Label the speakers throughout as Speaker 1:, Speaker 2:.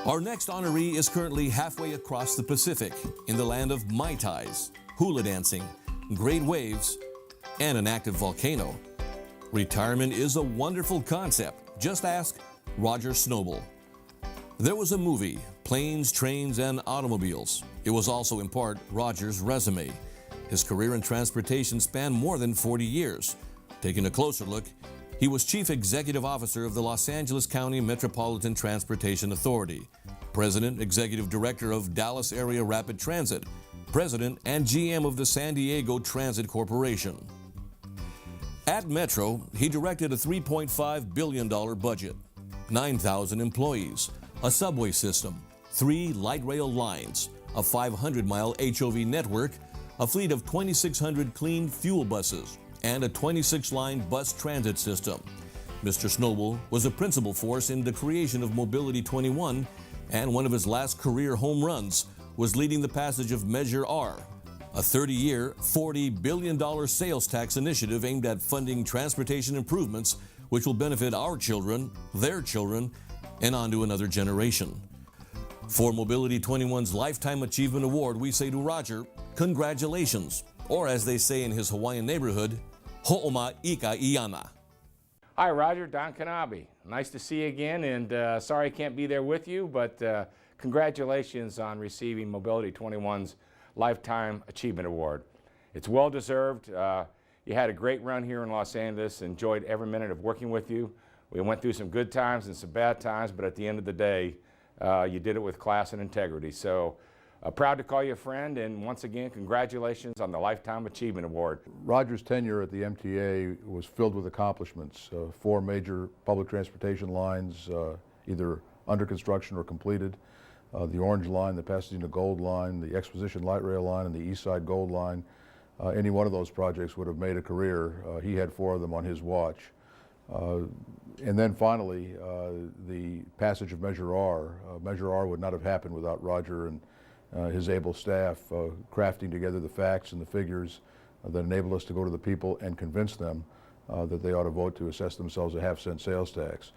Speaker 1: Our next honoree is currently halfway across the Pacific in the land of Mai Tais, hula dancing, great waves, and an active volcano. Retirement is a wonderful concept. Just ask Roger Snoble. There was a movie, Planes, Trains, and Automobiles. It was also in part Roger's resume. His career in transportation spanned more than 40 years. Taking a closer look, he was Chief Executive Officer of the Los Angeles County Metropolitan Transportation Authority, President, Executive Director of Dallas Area Rapid Transit, President and GM of the San Diego Transit Corporation. At Metro, he directed a $3.5 billion budget, 9,000 employees, a subway system, 3 light rail lines, a 500-mile HOV network, a fleet of 2,600 clean fuel buses, and a 26-line bus transit system. Mr. Snoble was a principal force in the creation of Mobility 21, and one of his last career home runs was leading the passage of Measure R, a 30-year, $40 billion sales tax initiative aimed at funding transportation improvements which will benefit our children, their children, and on to another generation. For Mobility 21's Lifetime Achievement Award, we say to Roger, congratulations, or as they say in his Hawaiian neighborhood, ho'oma ika iana.
Speaker 2: Hi, Roger, Don Kanabe. Nice to see you again, and sorry I can't be there with you, but congratulations on receiving Mobility 21's Lifetime Achievement Award. It's well deserved. You had a great run here in Los Angeles. Enjoyed every minute of working with you. We went through some good times and some bad times, but at the end of the day, you did it with class and integrity. So proud to call you a friend, and once again, congratulations on the Lifetime Achievement Award.
Speaker 3: Roger's tenure at the MTA was filled with accomplishments. 4 major public transportation lines, either under construction or completed. The Orange Line, the Pasadena Gold Line, the Exposition Light Rail Line, and the East Side Gold Line. Any one of those projects would have made a career. He had 4 of them on his watch. And then finally, the passage of Measure R. Measure R would not have happened without Roger and his able staff crafting together the facts and the figures that enable us to go to the people and convince them that they ought to vote to assess themselves a half-cent sales tax.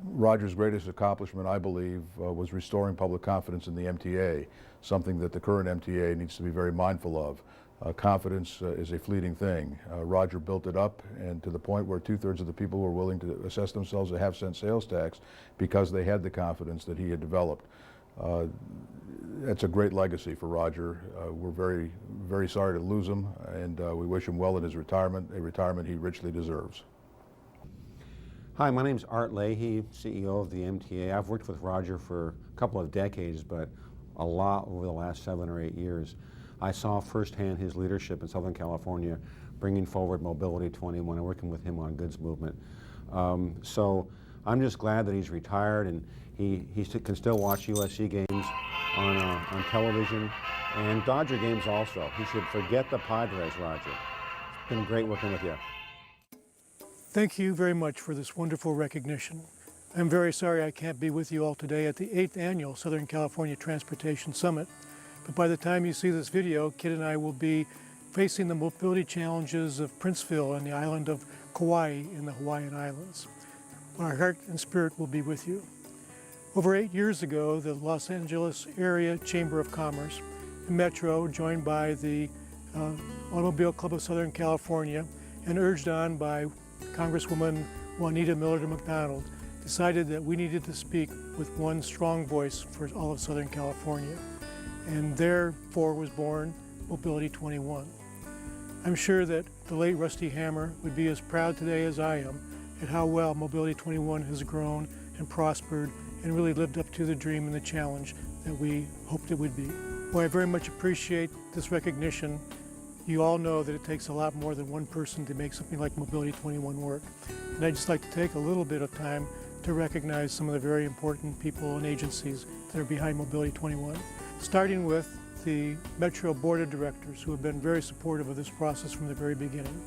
Speaker 3: Roger's greatest accomplishment, I believe, was restoring public confidence in the MTA, something that the current MTA needs to be very mindful of. Confidence is a fleeting thing. Roger built it up, and to the point where 2/3 of the people were willing to assess themselves a half-cent sales tax because they had the confidence that he had developed. That's a great legacy for Roger. We're very, very sorry to lose him, and we wish him well in his retirement, a retirement he richly deserves.
Speaker 4: Hi, my name's Art Leahy, CEO of the MTA. I've worked with Roger for a couple of decades, but a lot over the last 7 or 8 years. I saw firsthand his leadership in Southern California, bringing forward Mobility 21 and working with him on goods movement. So I'm just glad that he's retired and he can still watch USC games on television and Dodger games also. He should forget the Padres, Roger. It's been great working with you.
Speaker 5: Thank you very much for this wonderful recognition. I'm very sorry I can't be with you all today at the 8th Annual Southern California Transportation Summit, but by the time you see this video, Kit and I will be facing the mobility challenges of Princeville and the island of Kauai in the Hawaiian Islands. Our heart and spirit will be with you. Over 8 years ago, the Los Angeles Area Chamber of Commerce, the Metro, joined by the Automobile Club of Southern California and urged on by Congresswoman Juanita Miller McDonald, decided that we needed to speak with one strong voice for all of Southern California. And therefore was born Mobility 21. I'm sure that the late Rusty Hammer would be as proud today as I am at how well Mobility 21 has grown and prospered and really lived up to the dream and the challenge that we hoped it would be. Well, I very much appreciate this recognition. You all know that it takes a lot more than one person to make something like Mobility 21 work. And I'd just like to take a little bit of time to recognize some of the very important people and agencies that are behind Mobility 21. Starting with the Metro Board of Directors, who have been very supportive of this process from the very beginning.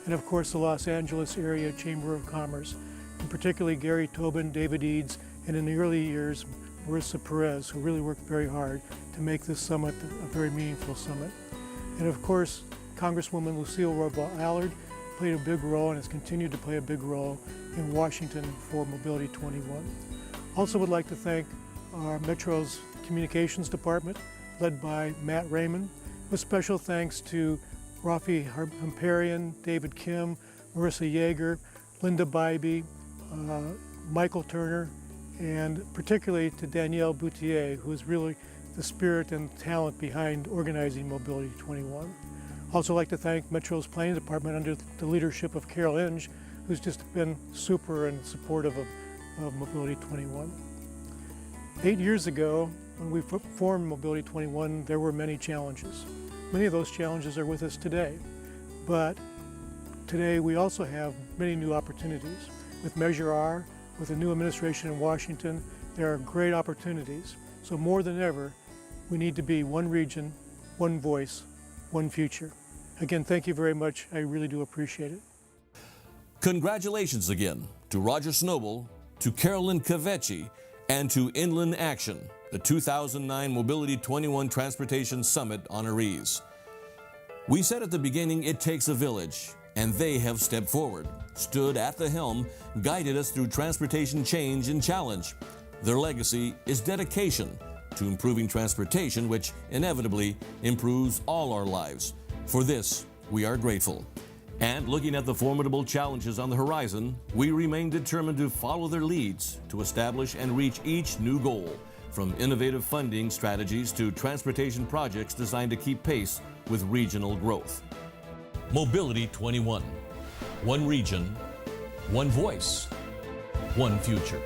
Speaker 5: And of course, the Los Angeles Area Chamber of Commerce, and particularly Gary Tobin, David Eads, and in the early years, Marissa Perez, who really worked very hard to make this summit a very meaningful summit. And of course, Congresswoman Lucille Roybal Allard played a big role and has continued to play a big role in Washington for Mobility 21. Also would like to thank our Metro's Communications Department, led by Matt Raymond, with special thanks to Rafi Hamparian, David Kim, Marissa Yeager, Linda Bybee, Michael Turner, and particularly to Danielle Boutier, who is really the spirit and talent behind organizing Mobility 21. Also like to thank Metro's Planning Department under the leadership of Carol Inge, who's just been super and supportive of Mobility 21. 8 years ago, when we formed Mobility 21, there were many challenges. Many of those challenges are with us today, but today we also have many new opportunities. With Measure R, with the new administration in Washington, there are great opportunities. So more than ever, we need to be one region, one voice, one future. Again, thank you very much. I really do appreciate it.
Speaker 1: Congratulations again to Roger Snoble, to Carolyn Cavecci, and to Inland Action, the 2009 Mobility 21 Transportation Summit honorees. We said at the beginning it takes a village, and they have stepped forward, stood at the helm, guided us through transportation change and challenge. Their legacy is dedication to improving transportation, which inevitably improves all our lives. For this, we are grateful. And looking at the formidable challenges on the horizon, we remain determined to follow their leads to establish and reach each new goal, from innovative funding strategies to transportation projects designed to keep pace with regional growth. Mobility 21. One region, one voice, one future.